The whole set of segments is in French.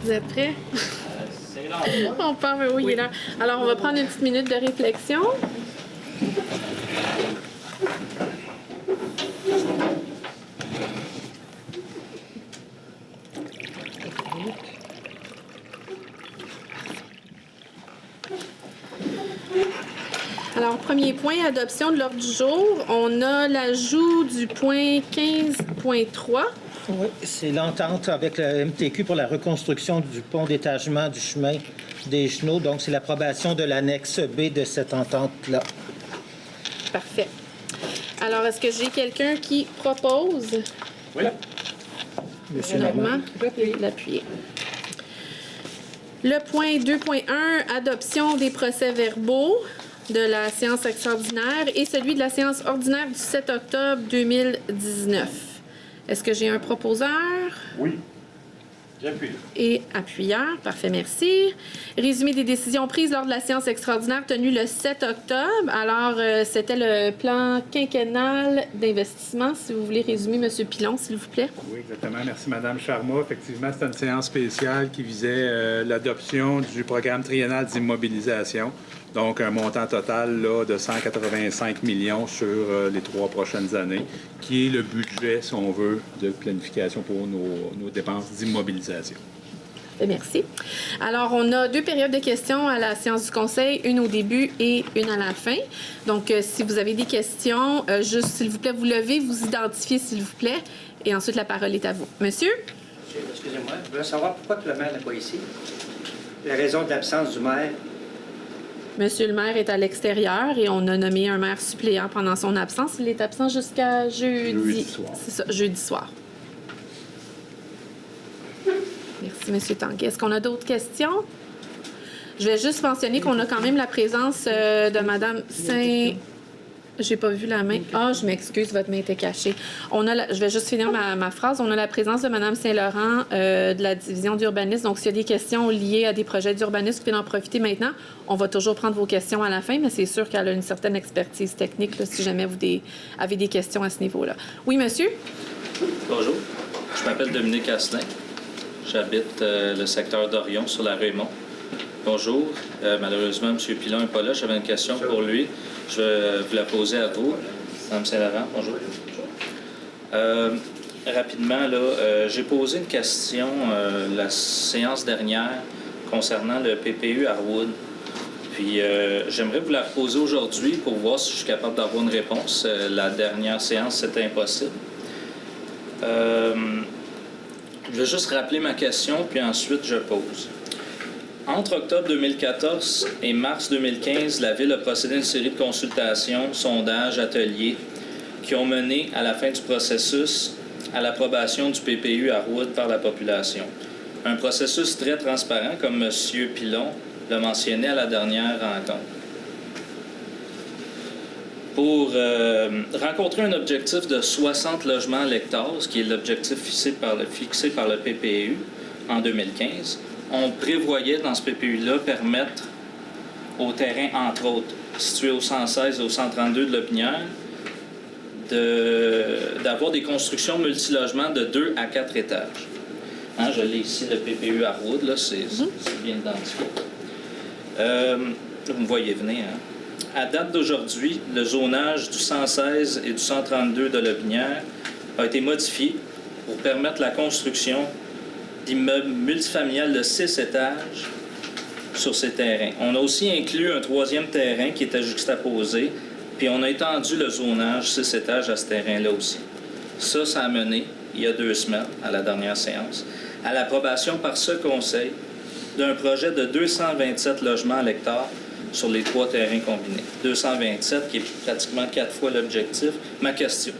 Vous êtes prêts? On part, mais oui, il est là. Alors, on va prendre une petite minute de réflexion. Alors, premier point, adoption de l'ordre du jour. On a l'ajout du point 15.3. Oui, c'est l'entente avec le MTQ pour la reconstruction du pont d'étagement du chemin des Genoux. Donc, c'est l'approbation de l'annexe B de cette entente-là. Parfait. Alors, est-ce que j'ai quelqu'un qui propose? Oui. Monsieur Normand, l'appuyer. Le point 2.1, adoption des procès-verbaux de la séance extraordinaire et celui de la séance ordinaire du 7 octobre 2019. Est-ce que j'ai un proposeur? Oui. J'appuie. Et appuyeur. Parfait, merci. Résumé des décisions prises lors de la séance extraordinaire tenue le 7 octobre. Alors, c'était le plan quinquennal d'investissement. Si vous voulez résumer, M. Pilon, s'il vous plaît. Oui, exactement. Merci, Mme Charma. Effectivement, c'était une séance spéciale qui visait l'adoption du programme triennal d'immobilisation. Donc, un montant total là, de 185 millions sur les 3 prochaines années, qui est le budget, si on veut, de planification pour nos dépenses d'immobilisation. Merci. Alors, on a 2 périodes de questions à la séance du Conseil, une au début et une à la fin. Donc, si vous avez des questions, juste, s'il vous plaît, vous levez, vous identifiez, s'il vous plaît, et ensuite, la parole est à vous. Monsieur? Excusez-moi, je voulais savoir pourquoi le maire n'est pas ici. La raison de l'absence du maire. Monsieur le maire est à l'extérieur et on a nommé un maire suppléant pendant son absence. Il est absent jusqu'à jeudi. Jeudi soir. C'est ça, jeudi soir. Merci, Monsieur Tanguay. Est-ce qu'on a d'autres questions? Je vais juste mentionner qu'on a quand même la présence de Madame Saint... J'ai pas vu la main. Ah, je m'excuse, votre main était cachée. Je vais juste finir ma phrase. On a la présence de Mme Saint-Laurent de la division d'urbanisme. Donc, s'il y a des questions liées à des projets d'urbanisme, vous pouvez en profiter maintenant. On va toujours prendre vos questions à la fin, mais c'est sûr qu'elle a une certaine expertise technique là, si jamais vous avez des questions à ce niveau-là. Oui, monsieur? Bonjour. Je m'appelle Dominique Asselin. J'habite le secteur d'Orion sur la Raymond. Bonjour. Malheureusement, M. Pilon n'est pas là. J'avais une question pour lui. Je vais vous la poser à vous. Mme Saint-Laurent, bonjour. Rapidement, là, j'ai posé une question la séance dernière concernant le PPU Harwood. Puis, j'aimerais vous la reposer aujourd'hui pour voir si je suis capable d'avoir une réponse. La dernière séance, c'était impossible. Je vais juste rappeler ma question, puis ensuite, je pose. Entre octobre 2014 et mars 2015, la Ville a procédé à une série de consultations, sondages, ateliers qui ont mené à la fin du processus à l'approbation du PPU Harwood par la population. Un processus très transparent, comme M. Pilon l'a mentionné à la dernière rencontre. Pour rencontrer un objectif de 60 logements à l'hectare, ce qui est l'objectif fixé par le PPU en 2015, on prévoyait dans ce PPU-là permettre aux terrains, entre autres, situés au 116 et au 132 de Lotbinière, d'avoir des constructions multilogements de 2 à 4 étages. Hein, je l'ai ici, le PPU Harwood, là, c'est bien identifié. Vous me voyez venir. Hein? À date d'aujourd'hui, le zonage du 116 et du 132 de Lotbinière a été modifié pour permettre la construction d'immeubles multifamiliales de 6 étages sur ces terrains. On a aussi inclus un 3e terrain qui était juxtaposé, puis on a étendu le zonage 6 étages à ce terrain-là aussi. Ça a mené, il y a 2 semaines, à la dernière séance, à l'approbation par ce conseil d'un projet de 227 logements à l'hectare sur les 3 terrains combinés. 227, qui est pratiquement 4 fois l'objectif. Ma question: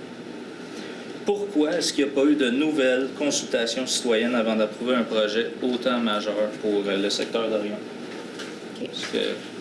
pourquoi est-ce qu'il n'y a pas eu de nouvelles consultations citoyennes avant d'approuver un projet autant majeur pour le secteur d'Orion? Okay.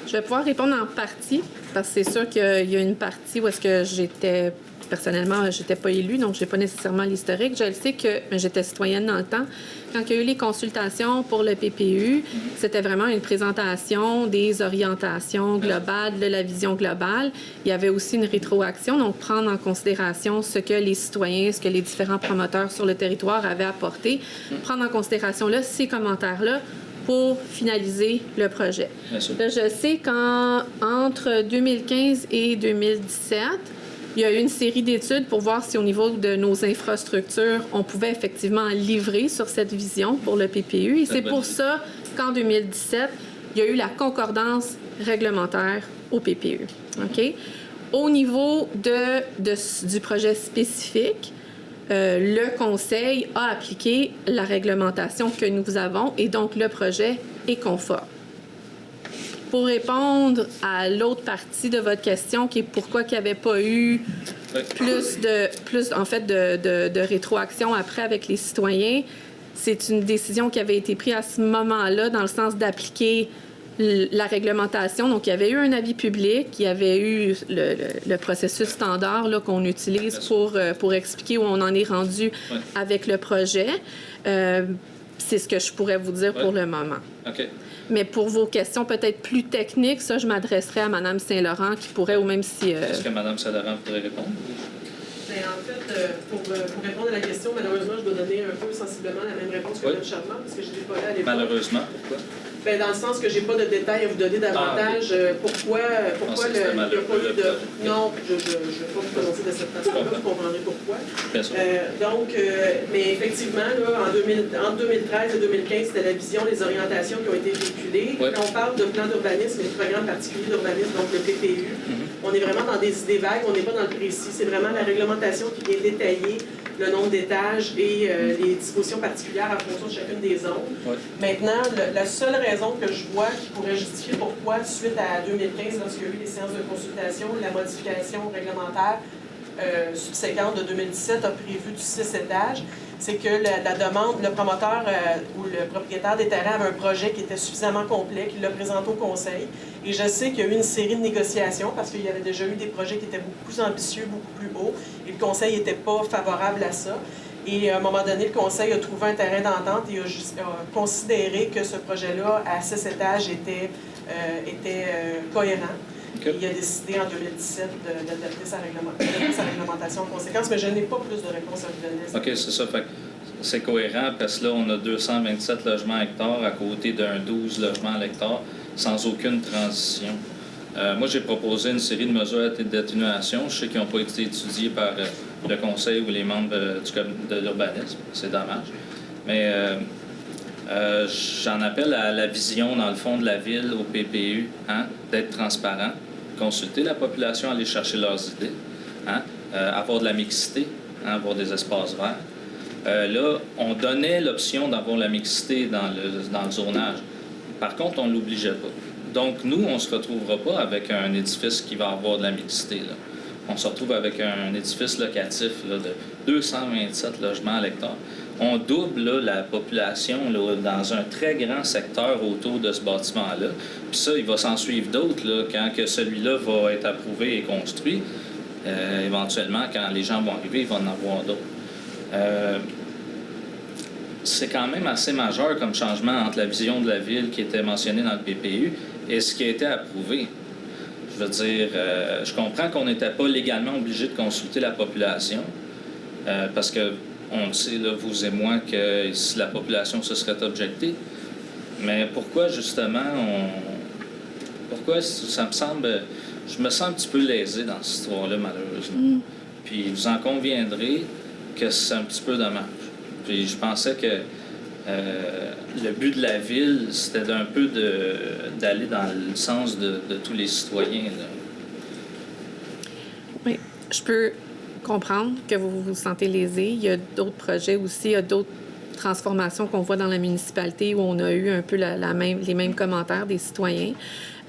Je vais pouvoir répondre en partie, parce que c'est sûr qu'il y a une partie où est-ce que j'étais personnellement, je n'étais pas élue, donc je n'ai pas nécessairement l'historique. Je le sais que j'étais citoyenne dans le temps. Quand il y a eu les consultations pour le PPU, c'était vraiment une présentation des orientations globales, de la vision globale. Il y avait aussi une rétroaction, donc prendre en considération ce que les citoyens, ce que les différents promoteurs sur le territoire avaient apporté, prendre en considération là, ces commentaires-là pour finaliser le projet. Là, je sais qu'entre 2015 et 2017, il y a eu une série d'études pour voir si au niveau de nos infrastructures, on pouvait effectivement livrer sur cette vision pour le PPU. Et c'est pour ça qu'en 2017, il y a eu la concordance réglementaire au PPU. OK? Au niveau du projet spécifique, le Conseil a appliqué la réglementation que nous avons et donc le projet est conforme. Pour répondre à l'autre partie de votre question, qui est pourquoi il n'y avait pas eu plus de rétroaction après avec les citoyens, c'est une décision qui avait été prise à ce moment-là dans le sens d'appliquer la réglementation. Donc, il y avait eu un avis public, il y avait eu le processus standard là, qu'on utilise pour expliquer où on en est rendu avec le projet. C'est ce que je pourrais vous dire pour le moment. OK. Mais pour vos questions peut-être plus techniques, ça, je m'adresserai à Mme Saint-Laurent qui pourrait, ou même si... Est-ce que Mme Saint-Laurent voudrait répondre? Bien, en fait, pour répondre à la question, malheureusement, je dois donner un peu sensiblement la même réponse que Mme Charmant, parce que je n'étais pas là à l'époque. Malheureusement, pourquoi? Bien, dans le sens que je n'ai pas de détails à vous donner davantage. Pourquoi il n'y a pas eu de... Non, je ne vais pas vous prononcer de cette façon-là, vous comprendrez pourquoi. Bien sûr. Mais effectivement, là, entre 2013 et 2015, c'était la vision, les orientations qui ont été véhiculées. Oui. Quand on parle de plan d'urbanisme et de programme particulier d'urbanisme, donc le PPU, on est vraiment dans des idées vagues, on n'est pas dans le précis. C'est vraiment la réglementation qui vient détailler le nombre d'étages et les dispositions particulières en fonction de chacune des zones. Oui. Maintenant, la seule raison que je vois qui pourrait justifier pourquoi, suite à 2015, lorsqu'il y a eu les séances de consultation, la modification réglementaire subséquente de 2017 a prévu du 6 étages, c'est que la demande, le promoteur ou le propriétaire des terrains avait un projet qui était suffisamment complet, qu'il l'a présenté au Conseil. Et je sais qu'il y a eu une série de négociations parce qu'il y avait déjà eu des projets qui étaient beaucoup plus ambitieux, beaucoup plus hauts, et le Conseil n'était pas favorable à ça. Et à un moment donné, le Conseil a trouvé un terrain d'entente et a considéré que ce projet-là, à 6 étages, était cohérent. Okay. Et il a décidé en 2017 d'adapter sa réglementation en conséquence, mais je n'ai pas plus de réponses à vous donner. OK, c'est ça. C'est cohérent parce que là, on a 227 logements hectares à côté d'un 12 logements à sans aucune transition. Moi, j'ai proposé une série de mesures d'atténuation. Je sais qu'ils n'ont pas été étudiées par le Conseil ou les membres de l'urbanisme. C'est dommage. Mais j'en appelle à la vision, dans le fond, de la ville, au PPU, d'être transparent, consulter la population, aller chercher leurs idées, avoir de la mixité, avoir des espaces verts. Là, on donnait l'option d'avoir la mixité dans le zonage. Par contre, on ne l'obligeait pas. Donc, nous, on ne se retrouvera pas avec un édifice qui va avoir de la mixité, là. On se retrouve avec un édifice locatif là, de 227 logements à l'hectare. On double là, la population là, dans un très grand secteur autour de ce bâtiment-là. Puis ça, il va s'en suivre d'autres là, quand que celui-là va être approuvé et construit. Éventuellement, quand les gens vont arriver, il va en avoir d'autres. C'est quand même assez majeur comme changement entre la vision de la ville qui était mentionnée dans le PPU et ce qui a été approuvé. Je veux dire, je comprends qu'on n'était pas légalement obligé de consulter la population parce que on le sait, là, vous et moi, que si la population se serait objectée. Mais pourquoi, justement, pourquoi ça me semble... Je me sens un petit peu lésé dans cette histoire-là, malheureusement. Puis vous en conviendrez que c'est un petit peu dommage. Puis je pensais que le but de la ville, c'était d'un peu d'aller dans le sens de tous les citoyens, là. Oui, je peux comprendre que vous vous sentez lésé. Il y a d'autres projets aussi, il y a d'autres transformations qu'on voit dans la municipalité où on a eu un peu les mêmes commentaires des citoyens.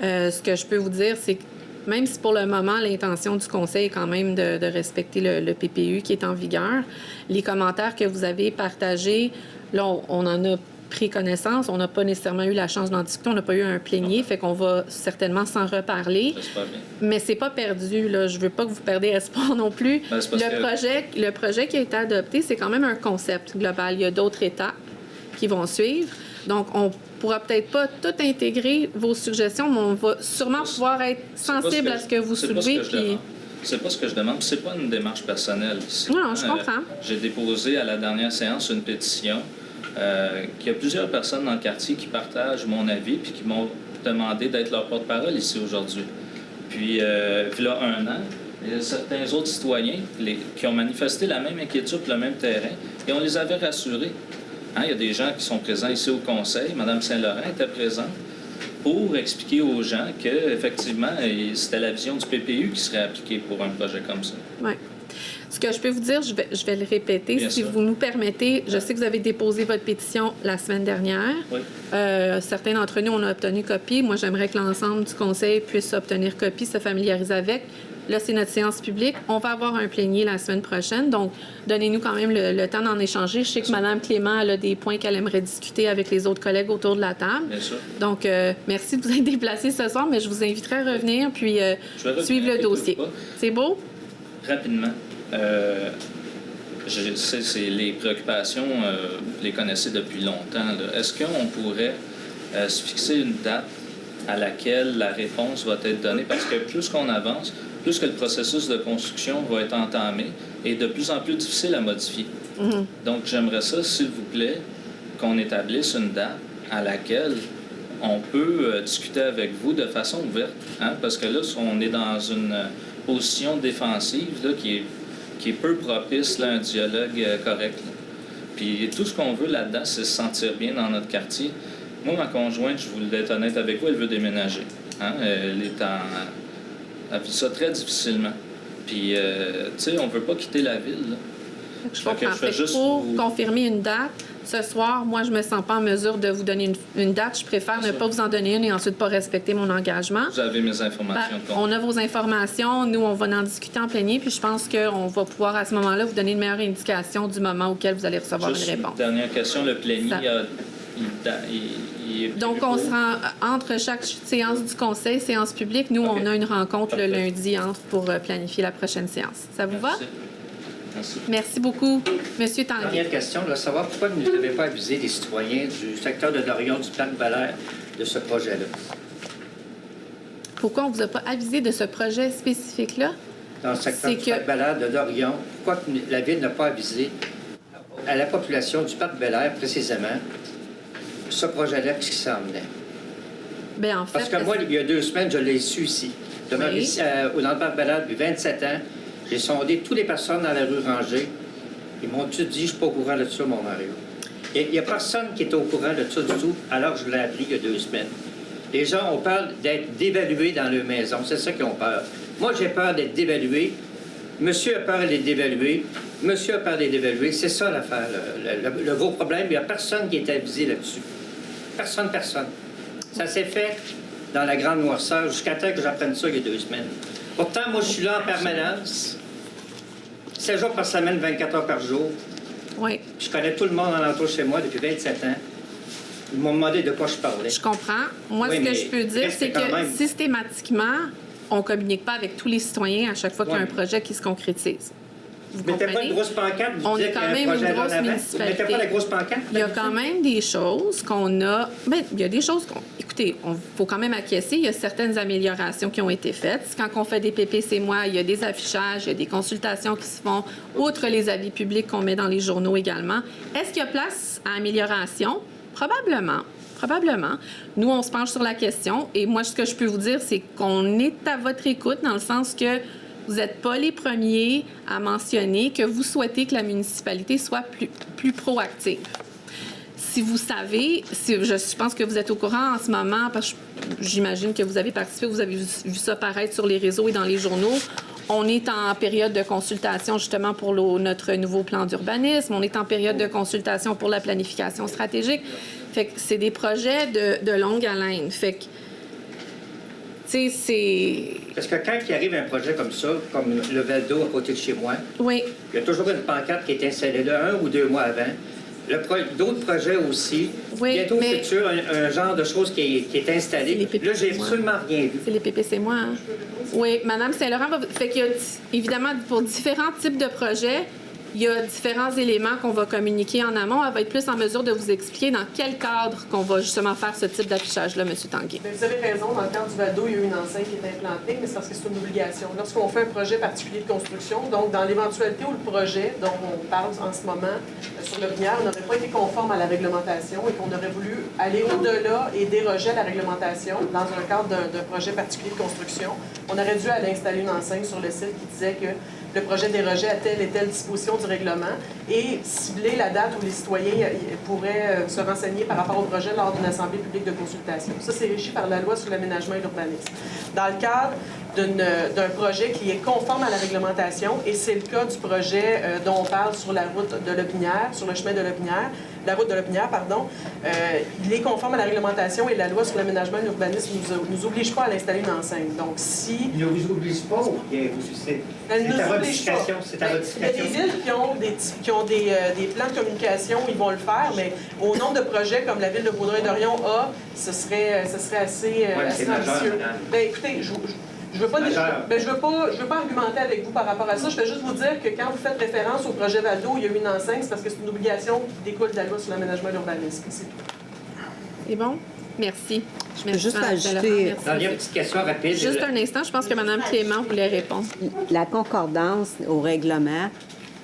Ce que je peux vous dire, c'est que même si pour le moment, l'intention du Conseil est quand même de respecter le PPU qui est en vigueur, les commentaires que vous avez partagés, là, on en a pris connaissance. On n'a pas nécessairement eu la chance d'en discuter. On n'a pas eu un plénier, fait qu'on va certainement s'en reparler. J'espère bien. Mais c'est pas perdu, là. Je veux pas que vous perdez espoir non plus. Ben, c'est parce que- Le projet qui a été adopté, c'est quand même un concept global. Il y a d'autres étapes qui vont suivre. Donc, on pourra peut-être pas tout intégrer vos suggestions, mais on va sûrement pouvoir être sensible à ce que vous soulevez. Puis... C'est pas ce que je demande. C'est pas une démarche personnelle ici. Non, je comprends. J'ai déposé à la dernière séance une pétition qu'il y a plusieurs personnes dans le quartier qui partagent mon avis puis qui m'ont demandé d'être leur porte-parole ici aujourd'hui. Puis là, 1 an, il y a certains autres citoyens qui ont manifesté la même inquiétude, le même terrain, et on les avait rassurés. Hein, il y a des gens qui sont présents ici au conseil. Mme Saint-Laurent était présente pour expliquer aux gens qu'effectivement, c'était la vision du PPU qui serait appliquée pour un projet comme ça. Oui. Ce que je peux vous dire, je vais le répéter, Bien si sûr. vous nous permettez. Je sais que vous avez déposé votre pétition la semaine dernière. Oui. Certains d'entre nous, on a obtenu copie. Moi, j'aimerais que l'ensemble du conseil puisse obtenir copie, se familiariser avec. Là, c'est notre séance publique. On va avoir un plénier la semaine prochaine. Donc, donnez-nous quand même le temps d'en échanger. Je sais que Mme Clément elle a des points qu'elle aimerait discuter avec les autres collègues autour de la table. Bien sûr. Donc, merci de vous être déplacé ce soir, mais je vous inviterai à revenir puis Je vais revenir, suivre le inquiétez-vous dossier. pas. C'est beau? Rapidement, je sais, c'est les préoccupations, vous les connaissez depuis longtemps. Là. Est-ce qu'on pourrait se fixer une date à laquelle la réponse va être donnée? Parce que plus qu'on avance, plus que le processus de construction va être entamé et de plus en plus difficile à modifier. Donc, j'aimerais ça, s'il vous plaît, qu'on établisse une date à laquelle on peut discuter avec vous de façon ouverte. Hein? Parce que là, on est dans une position défensive là, qui est peu propice à un dialogue correct. Là. Puis tout ce qu'on veut là-dedans, c'est se sentir bien dans notre quartier. Moi, ma conjointe, je voulais être honnête avec vous, elle veut déménager. Hein? Elle vit ça très difficilement. Puis, tu sais, on veut pas quitter la ville. Là. Je Fait que comprends. je fais Fait que juste pour vous- confirmer une date, ce soir, moi, je me sens pas en mesure de vous donner une date. Je préfère ne pas vous en donner une et ensuite pas respecter mon engagement. Vous avez mes informations de compte. On a vos informations. Nous, on va en discuter en plénier. Puis je pense qu'on va pouvoir, à ce moment-là, vous donner une meilleure indication du moment auquel vous allez recevoir Juste une réponse. dernière question, le plénier, Ça- il est Donc, prévu on pour- se rend entre chaque séance du conseil, séance publique. Nous, OK. on a une rencontre le Parfait. lundi pour planifier la prochaine séance. Ça vous va? Merci. Merci. Merci beaucoup. Monsieur Tanguy. Dernière question, là, savoir pourquoi vous ne devez pas aviser les citoyens du secteur de Dorion, du Parc Bel-Air, de ce projet-là. Pourquoi on ne vous a pas avisé de ce projet spécifique-là? Dans le secteur C'est du que- Parc Bel-Air de Dorion, pourquoi la Ville n'a pas avisé à la population du Parc Bel-Air, précisément, ce projet-là qui s'en venait? Bien, en fait, Parce que moi, il y a 2 semaines, je l'ai su ici. Je demeure Oui. ici, dans le Parc Bel-Air depuis 27 ans. J'ai sondé toutes les personnes dans la rue Rangée. Ils m'ont tous dit, je ne suis pas au courant de ça, mon Mario. Il n'y a personne qui est au courant de ça du tout, alors que je l'ai appris il y a 2 semaines. Les gens ont peur d'être dévalués dans leur maison. C'est ça qu'ils ont peur. Moi, j'ai peur d'être dévalué. Monsieur a peur d'être dévalué. Monsieur a peur d'être dévalué. C'est ça l'affaire, le gros problème. Il n'y a personne qui est avisé là-dessus. Personne. Ça s'est fait dans la grande noirceur jusqu'à temps que j'apprenne ça il y a 2 semaines. Pourtant, moi, je suis là en permanence. 7 jours par semaine, 24 heures par jour. oui, Je connais tout le monde en entour chez moi depuis 27 ans. Ils m'ont demandé de quoi je parlais. je comprends. Moi, Oui, ce que mais je peux dire, reste c'est quand que même. systématiquement, on ne communique pas avec tous les citoyens à chaque fois qu'il y a un Oui. projet qui se concrétise. Vous Vous mettez pas comprenez? une grosse pancarte, vous On dites est qu'il y quand a un même projet une là en grosse avant. Vous municipalité. mettez pas la grosse pancarte? Il y a quand même des choses qu'on a... Bien, il y a des choses qu'on... Écoutez, il faut quand même acquiescer. Il y a certaines améliorations qui ont été faites. Quand on fait des PPC, il y a des affichages, il y a des consultations qui se font, outre les avis publics qu'on met dans les journaux également. Est-ce qu'il y a place à amélioration? Probablement. Nous, on se penche sur la question. Et moi, ce que je peux vous dire, c'est qu'on est à votre écoute dans le sens que vous n'êtes pas les premiers à mentionner que vous souhaitez que la municipalité soit plus proactive. Si vous savez, je pense que vous êtes au courant en ce moment, parce que j'imagine que vous avez participé, vous avez vu ça paraître sur les réseaux et dans les journaux. On est en période de consultation justement pour notre nouveau plan d'urbanisme. On est en période de consultation pour la planification stratégique. Fait que c'est des projets de longue haleine. Fait que, tu sais, c'est... Parce que quand il arrive un projet comme ça, comme le Val d'Eau à côté de chez moi, Oui, il y a toujours une pancarte qui est installée là 1 ou 2 mois avant. D'autres projets aussi. Oui, Bientôt mais- futur, un genre de chose qui est installé. C'est les PPC, Là, j'ai moi. absolument rien vu. C'est les PPC, moi. Hein? Oui, Madame Saint-Laurent va... Fait qu'il y a, évidemment, pour différents types de projets, il y a différents éléments qu'on va communiquer en amont. Elle va être plus en mesure de vous expliquer dans quel cadre qu'on va justement faire ce type d'affichage-là, M. Tanguay. Mais vous avez raison, dans le cadre du Val-d'Eau, il y a eu une enseigne qui est implantée, mais c'est parce que c'est une obligation. Lorsqu'on fait un projet particulier de construction, donc dans l'éventualité où le projet dont on parle en ce moment sur le Binière n'aurait pas été conforme à la réglementation et qu'on aurait voulu aller au-delà et déroger à la réglementation dans un cadre d'un projet particulier de construction, on aurait dû aller installer une enseigne sur le site qui disait que le projet dérogeait à telle et telle disposition du règlement et cibler la date où les citoyens pourraient se renseigner par rapport au projet lors d'une assemblée publique de consultation. Ça, c'est régi par la loi sur l'aménagement et l'urbanisme. Dans le cadre d'un projet qui est conforme à la réglementation, et c'est le cas du projet dont on parle sur la route de Lotbinière, sur le chemin de Lotbinière, la route de Lotbinière, pardon, il est conforme à la réglementation et la loi sur l'aménagement et l'urbanisme ne nous oblige pas à l'installer une enseigne. Donc, si... Il ne vous oblige pas ou bien c'est Elle nous à votre oblige pas. discrétion? C'est à votre Il y a des discrétion. villes qui ont des plans de communication, ils vont le faire, mais au nombre de projets comme la ville de Vaudreuil-Dorion a, ce serait assez, assez c'est majeur, ambitieux. madame. Ben, écoutez, je veux pas argumenter avec vous par rapport à ça. Je vais juste vous dire que quand vous faites référence au projet Val-d'Eau, il y a eu une enseigne, c'est parce que c'est une obligation qui découle de la loi sur l'aménagement et l'urbanisme. C'est tout. C'est bon? Merci. Je peux juste Madame ajouter- Saint-Laurent, merci. Non, il y a une petite question rapide. Juste un instant, je pense que Mme Clément voulait répondre. La concordance au règlement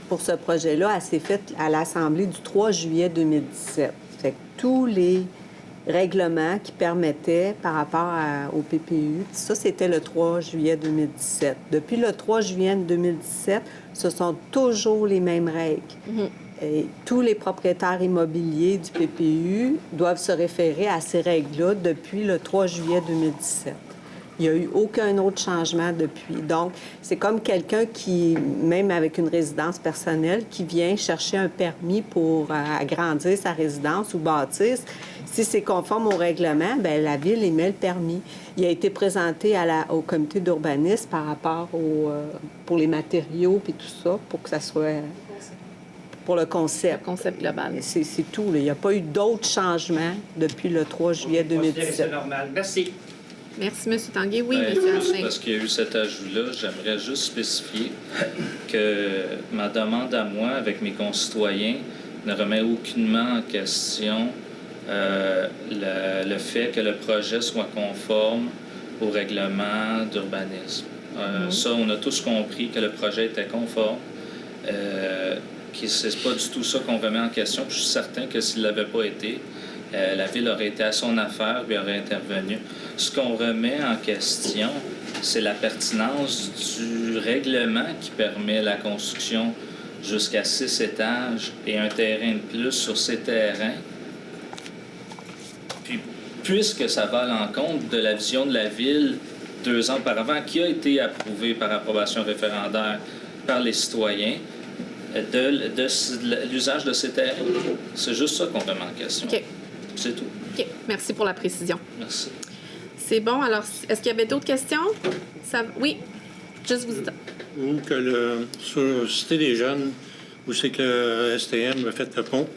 pour ce projet-là, elle s'est faite à l'Assemblée du 3 juillet 2017. Fait que tous les règlements qui permettaient par rapport au PPU, ça, c'était le 3 juillet 2017. Depuis le 3 juillet 2017, ce sont toujours les mêmes règles. Et tous les propriétaires immobiliers du PPU doivent se référer à ces règles-là depuis le 3 juillet 2017. Il n'y a eu aucun autre changement depuis. Donc, c'est comme quelqu'un qui, même avec une résidence personnelle, qui vient chercher un permis pour agrandir sa résidence ou bâtir. Si c'est conforme au règlement, bien, la Ville émet le permis. Il a été présenté au comité d'urbanisme par rapport pour les matériaux et tout ça, pour que ça soit... pour le Le concept. concept global. C'est tout. Là. Il n'y a pas eu d'autres changements depuis le 3 juillet Considérez ça 2017. normal. Merci. Merci, M. Tanguay. Oui, Ben, M. juste Asselin. parce qu'il y a eu cet ajout-là, j'aimerais juste spécifier que ma demande à moi, avec mes concitoyens, ne remet aucunement en question le fait que le projet soit conforme au règlement d'urbanisme. Ça, on a tous compris que le projet était conforme. C'est pas du tout ça qu'on remet en question. Puis je suis certain que s'il ne l'avait pas été, la Ville aurait été à son affaire et aurait intervenu. Ce qu'on remet en question, c'est la pertinence du règlement qui permet la construction jusqu'à 6 étages et un terrain de plus sur ces terrains. Puis, puisque ça va à l'encontre de la vision de la Ville 2 ans auparavant, qui a été approuvée par approbation référendaire par les citoyens, de l'usage de ces terrains. C'est juste ça qu'on remet en question. OK. C'est tout. OK. Merci pour la précision. Merci. C'est bon. Alors, est-ce qu'il y avait d'autres questions? Oui. Juste vous dire. Ou que sur Cité des Jeunes, où c'est que le STM a fait le pont,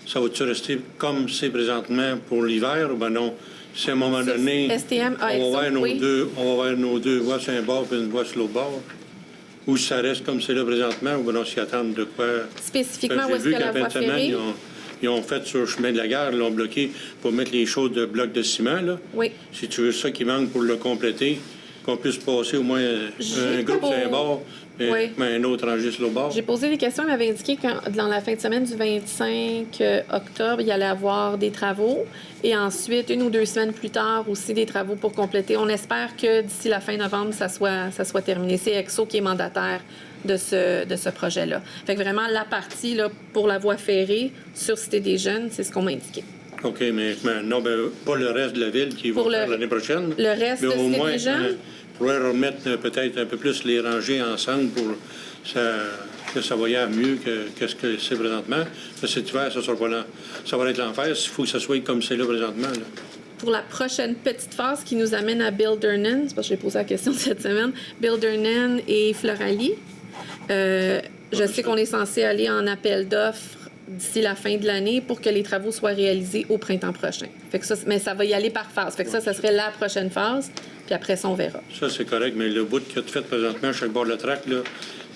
ça va-tu rester comme c'est présentement pour l'hiver ou ben non? Si à un moment donné, STM a on va oui. voir nos deux voies sur un bord et une voie sur l'autre bord, ou ça reste comme c'est là présentement, ou ben non, s'y attendre de quoi? Spécifiquement, J'ai où est-ce vu que la qu'à voie fin de semaine, ferrée? ils ont fait sur le chemin de la gare, ils l'ont bloqué pour mettre les choses de blocs de ciment, là. Oui. Si tu veux ça qui manque pour le compléter, qu'on puisse passer au moins un groupe sur un bord, Oui. mais un autre rangé sur l'autre bord. J'ai posé des questions. Il m'avait indiqué que dans la fin de semaine du 25 octobre, il y allait avoir des travaux. Et ensuite, 1 ou 2 semaines plus tard, aussi des travaux pour compléter. On espère que d'ici la fin novembre, ça soit terminé. C'est EXO qui est mandataire de ce projet-là. Fait que vraiment, la partie là, pour la voie ferrée sur Cité des Jeunes, c'est ce qu'on m'a indiqué. OK, mais non, pas le reste de la ville qui va Pour faire l'année prochaine. le reste mais de au Cité moins, des Jeunes? pourrait remettre peut-être un peu plus les rangées ensemble pour que ça voyage mieux que ce que c'est présentement. Parce que cet hiver, ça sera pas là. Ça va être l'enfer. Il faut que ça soit comme c'est là présentement. Là. Pour la prochaine petite phase qui nous amène à Bildernan, c'est parce que j'ai posé la question cette semaine, Bildernan et Floralie. Je sais qu'on est censé aller en appel d'offres d'ici la fin de l'année pour que les travaux soient réalisés au printemps prochain. Fait que ça, mais ça va y aller par phase. Fait que ça serait la prochaine phase, puis après ça, on verra. Ça, c'est correct, mais le bout que tu fais présentement, chaque bord de la traque, là,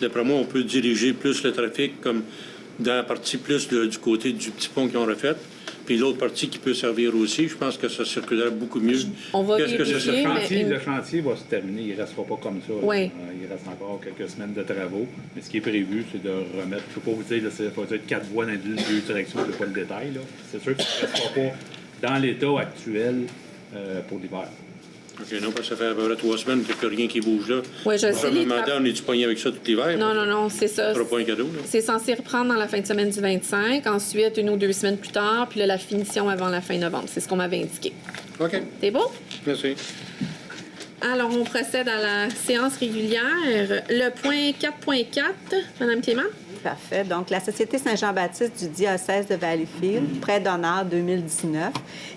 d'après moi, on peut diriger plus le trafic comme dans la partie plus du côté du petit pont qu'ils ont refait. Puis l'autre partie qui peut servir aussi, je pense que ça circulerait beaucoup mieux. On va Qu'est-ce que ça vérifier, fait? mais... Le chantier va se terminer, il ne restera pas comme ça. Oui. Il reste encore quelques semaines de travaux. Mais ce qui est prévu, c'est de remettre, je ne peux pas vous dire, il faut être 4 voies dans les deux directions, je n'ai pas le détail. C'est sûr que ça ne restera pas dans l'état actuel pour l'hiver. OK, non, parce que ça fait à peu près 3 semaines qu'il n'y a plus rien qui bouge là. Oui, je sais. À un moment donné, on est-tu pogné avec ça tout l'hiver? Non, c'est ça. Ça fera pas un cadeau, là. C'est censé reprendre dans la fin de semaine du 25, ensuite 1 ou 2 semaines plus tard, puis là, la finition avant la fin novembre. C'est ce qu'on m'avait indiqué. OK. C'est beau? Merci. Alors, on procède à la séance régulière. Le point 4.4, Mme Clément? Parfait. Donc, la Société Saint-Jean-Baptiste du diocèse de Valleyfield, prêt d'honneur 2019.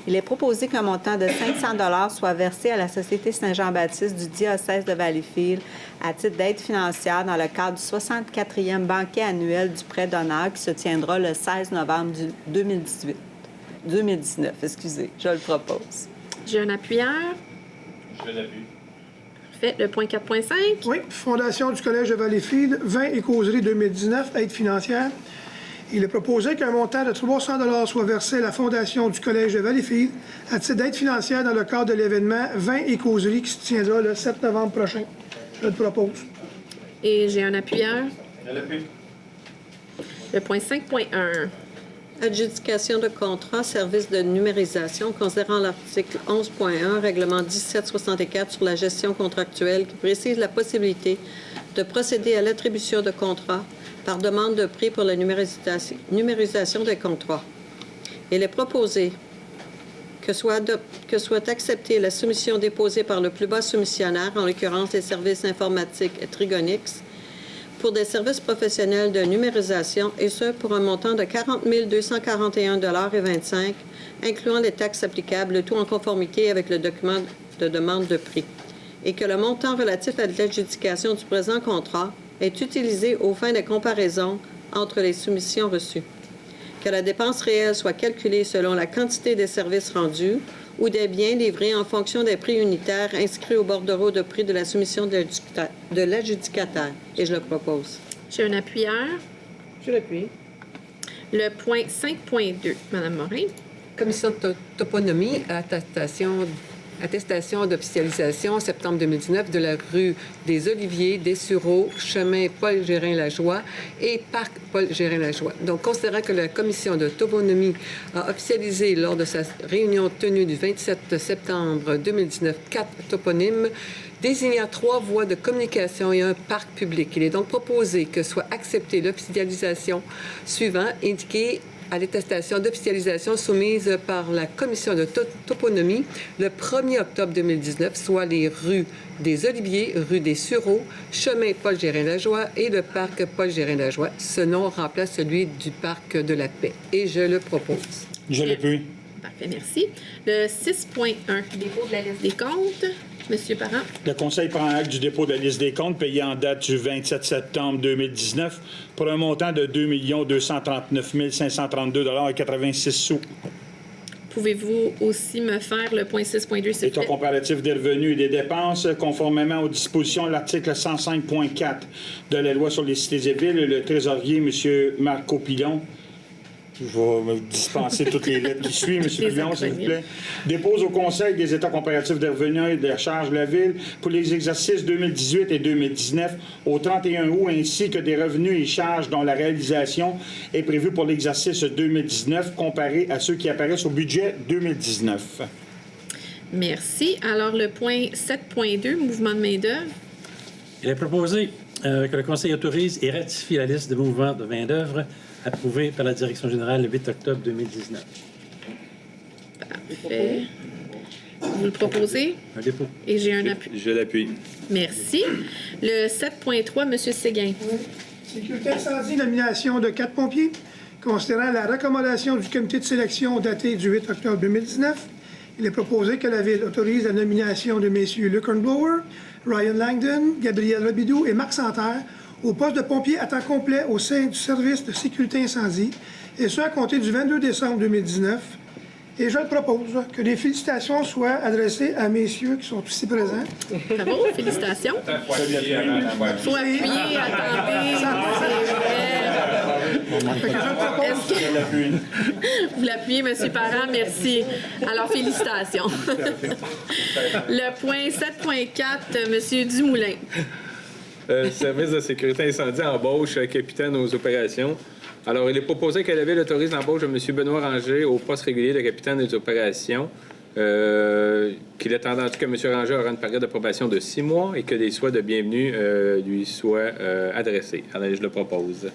Il est proposé qu'un montant de 500 $ soit versé à la Société Saint-Jean-Baptiste du diocèse de Valleyfield à titre d'aide financière dans le cadre du 64e banquet annuel du prêt d'honneur qui se tiendra le 16 novembre 2019, excusez, je le propose. J'ai un appuyeur. Je l'appuie. Parfait. Le point 4.5. Oui, Fondation du Collège de Valleyfield, vin et causerie 2019, aide financière. Il est proposé qu'un montant de 300 $ soit versé à la Fondation du Collège de Valleyfield à titre d'aide financière dans le cadre de l'événement Vin et causerie qui se tiendra le 7 novembre prochain. Je le propose. Et j'ai un appuyeur. Je l'appuie. Le point 5.1. Adjudication de contrat, service de numérisation, considérant l'article 11.1, règlement 1764 sur la gestion contractuelle qui précise la possibilité de procéder à l'attribution de contrats par demande de prix pour la numérisation des contrats. Il est proposé que soit acceptée la soumission déposée par le plus bas soumissionnaire, en l'occurrence les services informatiques et Trigonix, pour des services professionnels de numérisation, et ce, pour un montant de 40 241,25 $, incluant les taxes applicables, le tout en conformité avec le document de demande de prix, et que le montant relatif à l'adjudication du présent contrat est utilisé aux fins de comparaison entre les soumissions reçues. Que la dépense réelle soit calculée selon la quantité des services rendus ou des biens livrés en fonction des prix unitaires inscrits au bordereau de prix de la soumission de l'adjudicataire. Et je le propose. J'ai un appuyeur. Je l'appuie. Le point 5.2, Mme Morin. Commission de toponymie, attestation d'officialisation, septembre 2019, de la rue des Oliviers, des Sureaux, chemin Paul Gérin-Lajoie et parc Paul Gérin-Lajoie. Donc, considérant que la commission de toponymie a officialisé lors de sa réunion tenue du 27 septembre 2019 4 toponymes, désignant 3 voies de communication et un parc public. Il est donc proposé que soit acceptée l'officialisation suivant, indiquée à l'attestation d'officialisation soumise par la commission de toponymie le 1er octobre 2019, soit les rues des Oliviers, rue des Sureaux, chemin Paul Gérin-Lajoie et le parc Paul Gérin-Lajoie. Ce nom remplace celui du parc de la Paix. Et je le propose. Je l'appuie. Parfait, merci. Le 6.1, dépôt de la liste des comptes. Monsieur Parent. Le Conseil prend acte du dépôt de la liste des comptes payé en date du 27 septembre 2019 pour un montant de 2 239 532,86 $. Pouvez-vous aussi me faire le point 6.2, s'il vous État plaît? comparatif des revenus et des dépenses, conformément aux dispositions de l'article 105.4 de la loi sur les cités et villes, le trésorier, M. Marco Pilon, je vais me dispenser toutes les lettres qui suivent, M. Pilon, s'il vous plaît, dépose au Conseil des états comparatifs des revenus et des charges de la Ville pour les exercices 2018 et 2019 au 31 août, ainsi que des revenus et charges dont la réalisation est prévue pour l'exercice 2019 comparé à ceux qui apparaissent au budget 2019. Merci. Alors, le point 7.2, mouvement de main-d'œuvre. Il est proposé que le Conseil autorise et ratifie la liste de mouvements de main-d'œuvre approuvée par la Direction générale le 8 octobre 2019. Parfait. Vous le proposez? Un dépôt. Et j'ai un appui. Je l'appuie. Merci. Le 7.3, M. Séguin. Sécurité incendie, nomination de 4 pompiers. Considérant la recommandation du comité de sélection datée du 8 octobre 2019, il est proposé que la Ville autorise la nomination de messieurs Luc Hornblower, Ryan Langdon, Gabriel Robidoux et Marc Santerre au poste de pompier à temps complet au sein du service de sécurité incendie, et ce à compter du 22 décembre 2019. Et je propose que des félicitations soient adressées à messieurs qui sont ici présents. Bravo, félicitations. Faut appuyer, attendez, c'est vrai. Vous l'appuyez, M. Parent, merci. Alors, félicitations. Le point 7.4, M. Dumoulin. Service de sécurité incendie embauche capitaine aux opérations. Alors, il est proposé que la Ville autorise l'embauche de M. Benoît Ranger au poste régulier de capitaine des opérations, qu'il est entendu que M. Ranger aura une période de probation de 6 mois et que des souhaits de bienvenue lui soient adressés. Alors, je le propose.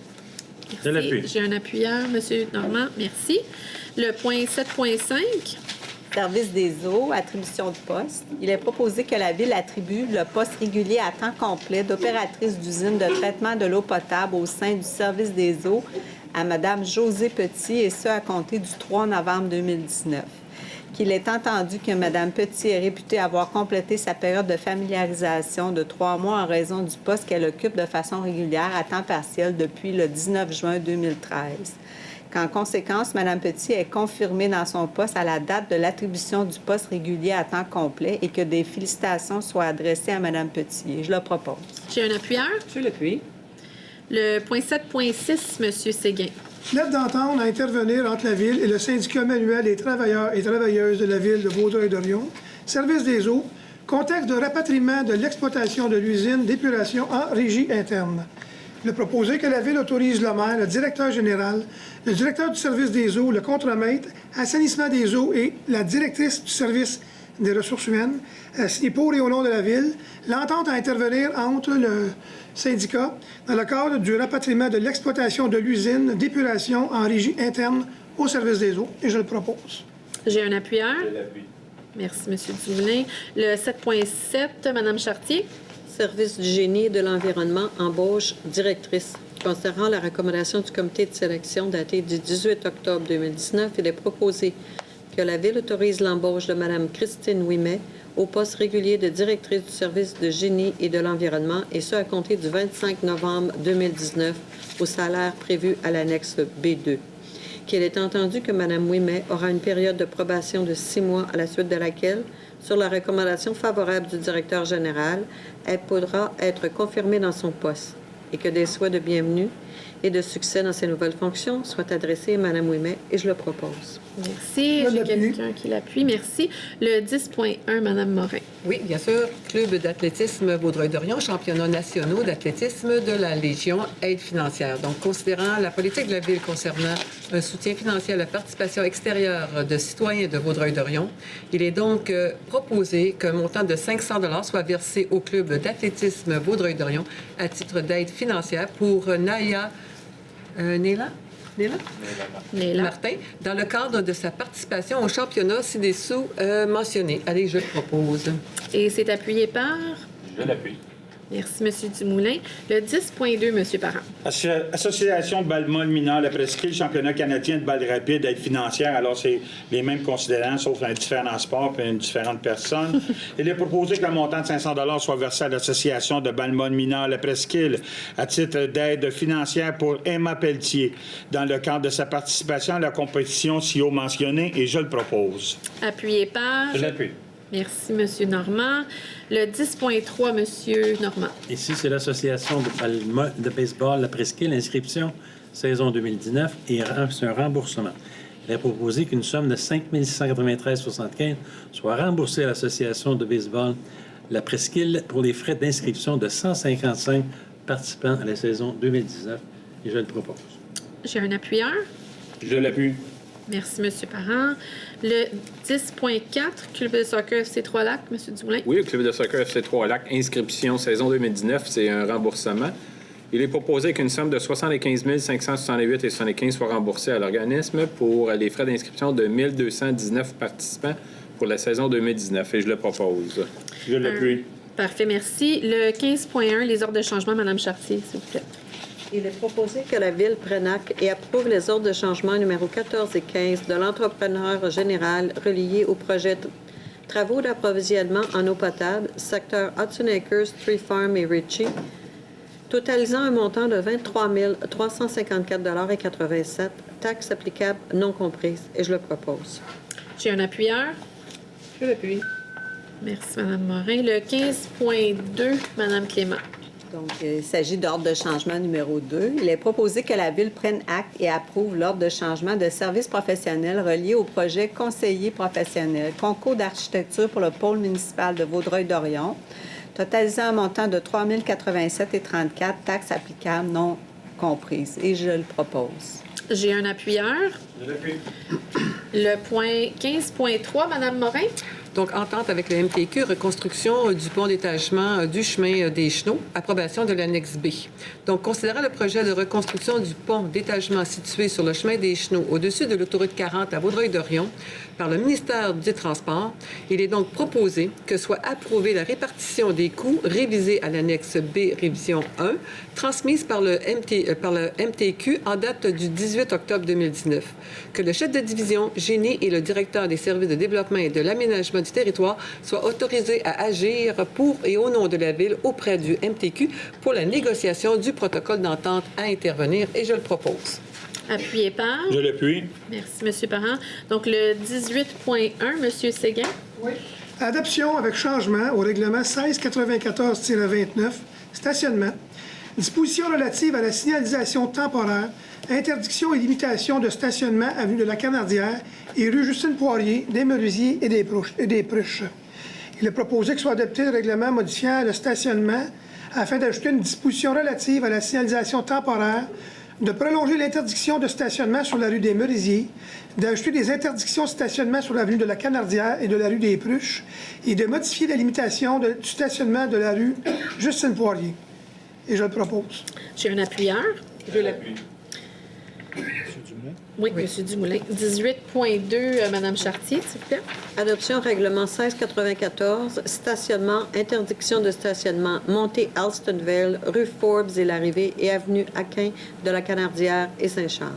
Je l'appuie. J'ai un appuyeur, M. Normand, merci. Le point 7.5. Service des eaux, attribution de poste. Il est proposé que la Ville attribue le poste régulier à temps complet d'opératrice d'usine de traitement de l'eau potable au sein du service des eaux à Mme Josée Petit, et ce à compter du 3 novembre 2019. Qu'il est entendu que Mme Petit est réputée avoir complété sa période de familiarisation de 3 mois en raison du poste qu'elle occupe de façon régulière à temps partiel depuis le 19 juin 2013. Qu'en conséquence, Mme Petit est confirmée dans son poste à la date de l'attribution du poste régulier à temps complet et que des félicitations soient adressées à Mme Petit. Et je le propose. J'ai un appuyeur. Je l'appuie. Le point 7.6, M. Séguin. Lettre d'entente à intervenir entre la Ville et le syndicat manuel des travailleurs et travailleuses de la Ville de Vaudreuil-Dorion, service des eaux, contexte de rapatriement de l'exploitation de l'usine d'épuration en régie interne. Il est proposé que la Ville autorise le maire, le directeur général, le directeur du service des eaux, le contremaître, assainissement des eaux et la directrice du service des ressources humaines, signer pour et au nom de la Ville, l'entente à intervenir entre le syndicat dans le cadre du rapatriement de l'exploitation de l'usine d'épuration en régie interne au service des eaux. Et je le propose. J'ai un appuyeur. Je l'appuie. Merci, M. Dumoulin. Le 7.7, Mme Chartier. Service du génie et de l'environnement, embauche directrice. Concernant la recommandation du comité de sélection datée du 18 octobre 2019, il est proposé que la Ville autorise l'embauche de Mme Christine Ouimet au poste régulier de directrice du service de génie et de l'environnement, et ce à compter du 25 novembre 2019 au salaire prévu à l'annexe B2. Qu'il est entendu que Mme Ouimet aura une période de probation de 6 mois à la suite de laquelle, sur la recommandation favorable du directeur général, elle pourra être confirmée dans son poste et que des souhaits de bienvenue et de succès dans ses nouvelles fonctions soient adressés à Mme Ouimet, et je le propose. Merci. J'ai quelqu'un qui l'appuie. Merci. Le 10.1, Mme Morin. Oui, bien sûr. Club d'athlétisme Vaudreuil-Dorion, championnats nationaux d'athlétisme de la Légion, aide financière. Donc, considérant la politique de la Ville concernant un soutien financier à la participation extérieure de citoyens de Vaudreuil-Dorion, il est donc proposé qu'un montant de 500 $ soit versé au club d'athlétisme Vaudreuil-Dorion à titre d'aide financière pour Néla Martin, dans le cadre de sa participation au championnat ci-dessous mentionné. Allez, je le propose. Et c'est appuyé par? Je l'appuie. Merci, M. Dumoulin. Le 10.2, M. Parent. Association de balle molle mineure, la presqu'île, championnat canadien de balle rapide, aide financière. Alors, c'est les mêmes considérants, sauf un différent sport et une différente personne. Il est proposé qu'un montant de 500 $ soit versé à l'association de balle molle mineure, la presqu'île, à titre d'aide financière pour Emma Pelletier, dans le cadre de sa participation à la compétition si haut mentionnée, et je le propose. Appuyé par? Je l'appuie. Merci, M. Normand. Le 10.3, M. Normand. Ici, c'est l'association de baseball, la Presqu'île, inscription saison 2019, et c'est un remboursement. Il est proposé qu'une somme de 5 693,75 soit remboursée à l'association de baseball, la Presqu'île, pour les frais d'inscription de 155 participants à la saison 2019, et je le propose. J'ai un appuyeur. Je l'appuie. Merci, M. Parent. Le 10.4, Club de soccer FC Trois-Lacs, M. Dumoulin. Oui, le Club de soccer FC Trois-Lacs, inscription saison 2019, c'est un remboursement. Il est proposé qu'une somme de 75 568,75 soit remboursée à l'organisme pour les frais d'inscription de 1 219 participants pour la saison 2019, et je le propose. Je l'appuie. Parfait, merci. Le 15.1, les ordres de changement, Mme Chartier, s'il vous plaît. Il est proposé que la Ville prenne acte et approuve les ordres de changement numéro 14 et 15 de l'entrepreneur général reliés au projet Travaux d'approvisionnement en eau potable, secteur Hudson Acres, Tree Farm et Ritchie, totalisant un montant de 23 354,87 $, taxes applicables non comprises, et je le propose. J'ai un appuyeur. Je l'appuie. Merci, Mme Morin. Le 15.2, Mme Clément. Donc, il s'agit d'ordre de changement numéro 2. Il est proposé que la Ville prenne acte et approuve l'ordre de changement de services professionnels relié au projet conseiller professionnel, concours d'architecture pour le pôle municipal de Vaudreuil-Dorion, totalisant un montant de 3 087,34 $, taxes applicables non comprises. Et je le propose. J'ai un appuyeur. Je l'appuie. Le point 15.3, Mme Morin. Donc, entente avec le MTQ, reconstruction du pont d'étagement du chemin des Chenaux, approbation de l'annexe B. Donc, considérant le projet de reconstruction du pont d'étagement situé sur le chemin des Chenaux, au-dessus de l'autoroute 40 à Vaudreuil-Dorion, par le ministère des Transports, il est donc proposé que soit approuvée la répartition des coûts révisés à l'annexe B, révision 1, transmise par le MTQ en date du 18 octobre 2019, que le chef de division, génie et le directeur des services de développement et de l'aménagement du territoire soient autorisés à agir pour et au nom de la Ville auprès du MTQ pour la négociation du protocole d'entente à intervenir, et je le propose. Appuyé par. Je l'appuie. Merci, M. Parent. Donc, le 18.1, M. Séguin. Oui. Adoption avec changement au règlement 1694-29, stationnement, dispositions relatives à la signalisation temporaire, interdiction et limitation de stationnement avenue de la Canardière et rue Justine-Poirier, des Merisiers et des Pruches. Il est proposé que soit adopté le règlement modifiant le stationnement afin d'ajouter une disposition relative à la signalisation temporaire, de prolonger l'interdiction de stationnement sur la rue des Merisiers, d'ajouter des interdictions de stationnement sur l'avenue de la Canardière et de la rue des Pruches et de modifier la limitation du stationnement de la rue Justine-Poirier. Et je le propose. J'ai un appuyeur. Je l'appuie. Oui, M. Dumoulin. 18.2, Mme Chartier, s'il vous plaît. Adoption règlement 1694, stationnement, interdiction de stationnement, montée Alstonville, rue Forbes et l'arrivée et avenue Aquin de la Canardière et Saint-Charles.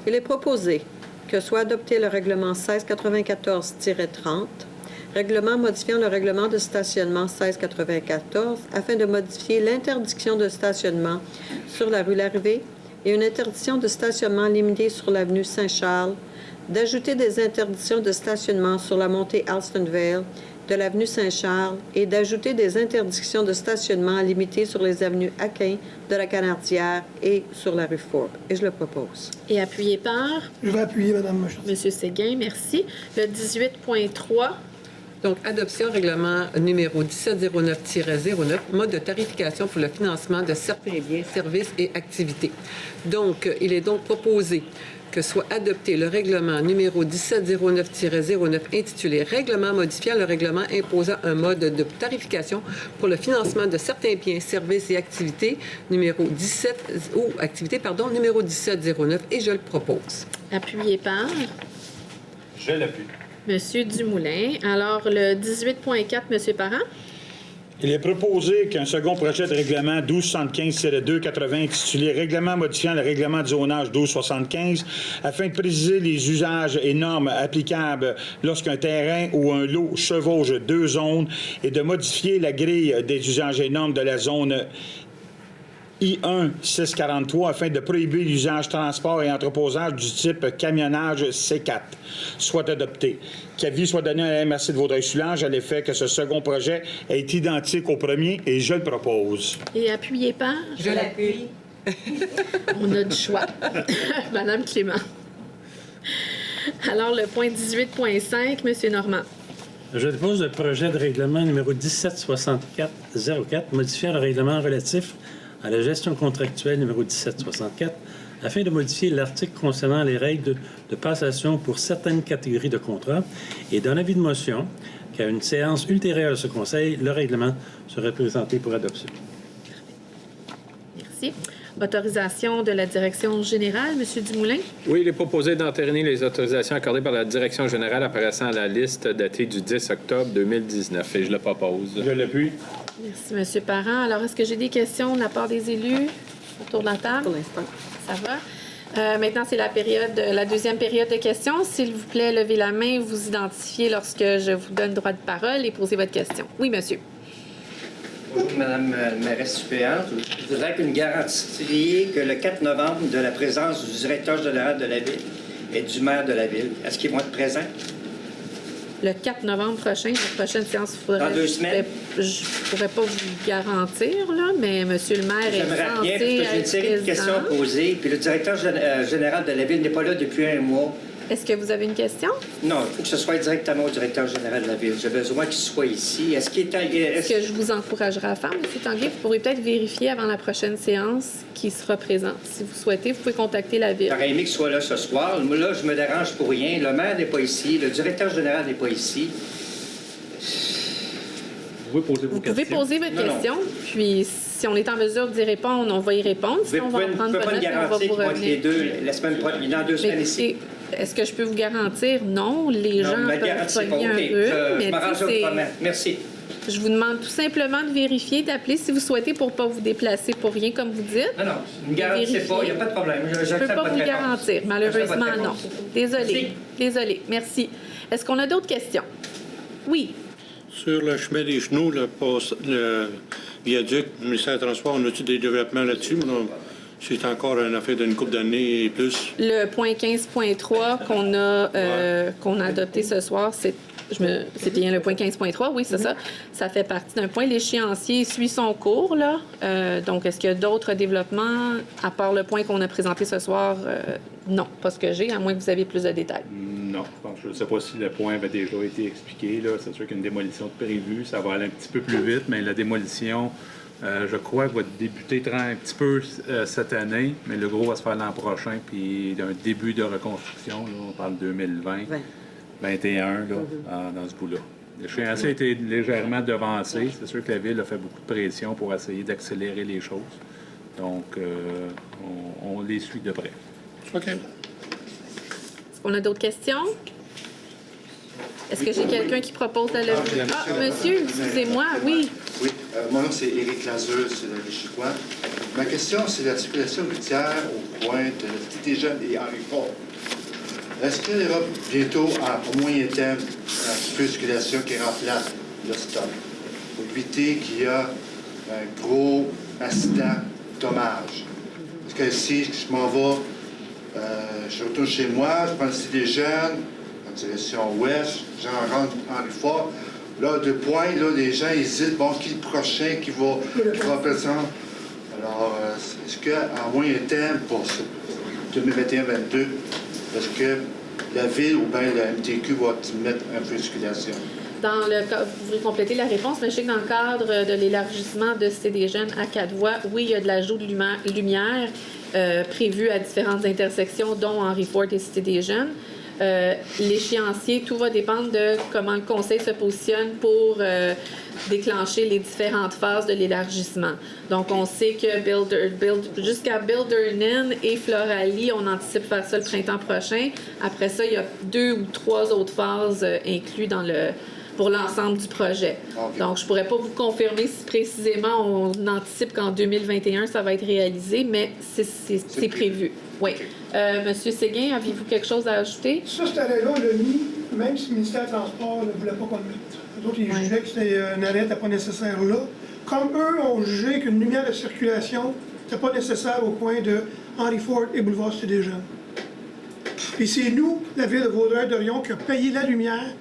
Il est proposé que soit adopté le règlement 1694-30, règlement modifiant le règlement de stationnement 1694 afin de modifier l'interdiction de stationnement sur la rue Larrivée et une interdiction de stationnement limitée sur l'avenue Saint-Charles, d'ajouter des interdictions de stationnement sur la montée Alstonville de l'avenue Saint-Charles et d'ajouter des interdictions de stationnement limitées sur les avenues Aquin, de la Canardière et sur la rue Forbes. Et je le propose. Et appuyé par. Je vais appuyer, Mme Chartier. M. Séguin, merci. Le 18.3. Donc, adoption règlement numéro 1709-09, mode de tarification pour le financement de certains biens, services et activités. Donc, il est donc proposé que soit adopté le règlement numéro 1709-09 intitulé « Règlement modifiant le règlement imposant un mode de tarification pour le financement de certains biens, services et activités numéro 1709 » et je le propose. Appuyé par. Je l'appuie. Monsieur Dumoulin. Alors, le 18.4, M. Parent. Il est proposé qu'un second projet de règlement 1275-280 intitulé « Règlement modifiant le règlement de zonage 1275 afin de préciser les usages et normes applicables lorsqu'un terrain ou un lot chevauche deux zones et de modifier la grille des usages et normes de la zone I1 643 afin de prohiber l'usage, transport et entreposage du type camionnage C4 soit adopté. Qu'avis soit donné à la MRC de Vaudreuil-Soulanges à l'effet que ce second projet est identique au premier et je le propose. Et appuyé par. Je l'appuie. On a du choix. Madame Clément. Alors, le point 18.5, M. Normand. Je dépose le projet de règlement numéro 1764-04 modifiant le règlement relatif à la gestion contractuelle numéro 1764 afin de modifier l'article concernant les règles de passation pour certaines catégories de contrats et dans l'avis de motion qu'à une séance ultérieure de ce Conseil, le règlement serait présenté pour adoption. Merci. Autorisation de la Direction générale, M. Dumoulin. Oui, il est proposé d'entériner les autorisations accordées par la Direction générale apparaissant à la liste datée du 10 octobre 2019 et je le propose. Je l'appuie. Merci, M. Parent. Alors, est-ce que j'ai des questions de la part des élus autour de la table? Pour l'instant. Ça va. Maintenant, c'est la deuxième période de questions. S'il vous plaît, levez la main, vous identifiez lorsque je vous donne droit de parole et posez votre question. Oui, monsieur. Bonjour, Madame la mairesse suppléante. Je voudrais qu'une garantie que le 4 novembre, de la présence du directeur général de la Ville et du maire de la Ville, est-ce qu'ils vont être présents? Le 4 novembre prochain, la prochaine séance, il faudrait... Dans 2 semaines? Je ne pourrais pas vous garantir, là, mais M. le maire est J'aimerais bien, parce que censé j'ai une série de être questions à présent. poser, puis le directeur général de la Ville n'est pas là depuis 1 mois. Est-ce que vous avez une question? Non, il faut que ce soit directement au directeur général de la Ville. J'ai besoin qu'il soit ici. Est-ce qu'il est... Ce que je vous encouragerais à faire, M. Tanguay, vous pourrez peut-être vérifier avant la prochaine séance qui sera présent. Si vous souhaitez, vous pouvez contacter la Ville. J'aurais aimé qu'il soit là ce soir. Moi, là, je me dérange pour rien. Le maire n'est pas ici. Le directeur général n'est pas ici. Vous pouvez poser vos Vous pouvez questions. poser votre Non, non. question, puis si on est en mesure d'y répondre, on va y répondre. Vous Sinon, on va en ne prendre pouvez pas bonne me note et on va garantir vous qu'ils vont être les revenir. deux la semaine prochaine, dans 2 semaines Mais ici. écoutez, est-ce que je peux vous garantir? Non, les Non, gens me peuvent garantissez pas. pogner un OK. rhume, Je mais m'arrange tu sais, autrement. Merci. je vous demande tout simplement de vérifier, d'appeler si vous souhaitez pour ne pas vous déplacer pour rien, comme vous dites. Non, non, ne me garantissez pas. Il n'y a pas de problème. Je ne peux pas vous garantir, malheureusement, non. Désolée. Désolée. Merci. Est-ce qu'on a d'autres questions? Oui. Sur le chemin des Genoux, le viaduc du ministère des Transports, on a-tu des développements là-dessus? C'est encore une affaire d'une couple d'années et plus. Le point 15.3 qu'on a adopté ce soir, c'est bien le point 15.3, oui, c'est ça. Ça fait partie d'un point. L'échéancier suit son cours, là. Donc, est-ce qu'il y a d'autres développements, à part le point qu'on a présenté ce soir? Non, pas ce que j'ai, à moins que vous ayez plus de détails. Non, je ne sais pas si le point avait déjà été expliqué. Là. C'est sûr qu'une démolition est prévue, ça va aller un petit peu plus vite, mais la démolition, je crois, va débuter un petit peu cette année, mais le gros va se faire l'an prochain, puis d'un début de reconstruction, là, on parle 2020, 2021, là, dans ce bout-là. L'échéancier a été légèrement devancé. C'est sûr que la Ville a fait beaucoup de pression pour essayer d'accélérer les choses. Donc, on les suit de près. OK. Est-ce qu'on a d'autres questions? Est-ce que j'ai quelqu'un qui propose la levée? Ah, monsieur, excusez-moi, oui. Oui, mon nom c'est Éric Lazure, c'est le Chicois. Ma question, c'est la circulation routière au point de la Cité des Jeunes et Henri Fort. Est-ce qu'il y aura bientôt, à moyen terme, une circulation qui remplace le stop pour éviter qu'il y ait un gros accident dommage? Parce que si je m'en vais, je retourne chez moi, je prends le Cité des Jeunes, en direction ouest, j'en rentre Henri Fort. Là, de point, là, les gens hésitent, bon, qui est le prochain qui va représenter? Alors, est-ce qu'à moyen terme, pour 2021-2022, est-ce que la Ville ou bien la MTQ va mettre un peu de circulation? Vous voulez compléter la réponse, mais je sais que dans le cadre de l'élargissement de Cité des Jeunes à 4 voies, oui, il y a de l'ajout de lumière prévu à différentes intersections, dont Henri Fort et Cité des Jeunes. L'échéancier, tout va dépendre de comment le Conseil se positionne pour déclencher les différentes phases de l'élargissement. Donc, on sait que jusqu'à Bildernin et Floralie, on anticipe faire ça le printemps prochain. Après ça, il y a 2 ou 3 autres phases incluses pour l'ensemble du projet. Okay. Donc, je ne pourrais pas vous confirmer si précisément on anticipe qu'en 2021, ça va être réalisé, mais c'est prévu. Oui. Monsieur Séguin, avez-vous quelque chose à ajouter? Ça, cet arrêt-là, on l'a mis, même si le ministère des Transports ne voulait pas qu'on le mette. Les autres, ils jugeaient que c'était un arrêt n'était pas nécessaire là. Comme eux ont jugé qu'une lumière de circulation n'était pas nécessaire au coin de Henri Fort et Boulevard Cité des Jeunes. Puis c'est nous, la Ville de Vaudreuil-Dorion, qui a payé la lumière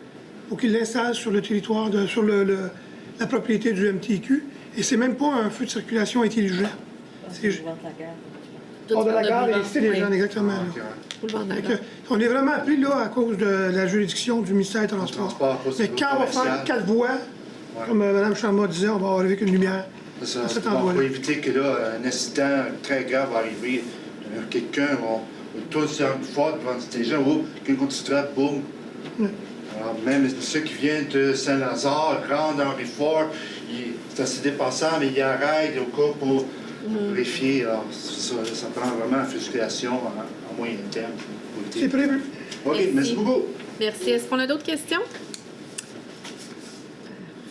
pour qu'ils l'installent sur le territoire, sur la propriété du MTQ. Et c'est même pas un feu de circulation intelligent. C'est hors de la gare et Cité des Jeunes, exactement. On est vraiment appris là à cause de la juridiction du ministère des Transports. Mais quand on va faire 4 voies, comme Mme Charma disait, on va arriver avec une lumière dans cet endroit-là. Pour éviter que là, un accident très grave va arriver. Quelqu'un, on tourne sur un fort devant Cité des Jeunes, quelqu'un continue, boum. Alors, même ceux qui viennent de Saint-Lazare, Grande, Henri Fort, c'est assez dépassant, mais ils arrêtent au cas pour vérifier. Alors, ça prend vraiment une circulation en moyen terme. C'est prévu. OK, merci beaucoup. Merci. Est-ce qu'on a d'autres questions?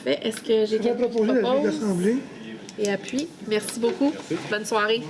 Parfait. Est-ce que j'ai quelqu'un qui propose l'Assemblée et appuie? Merci beaucoup. Merci. Bonne soirée.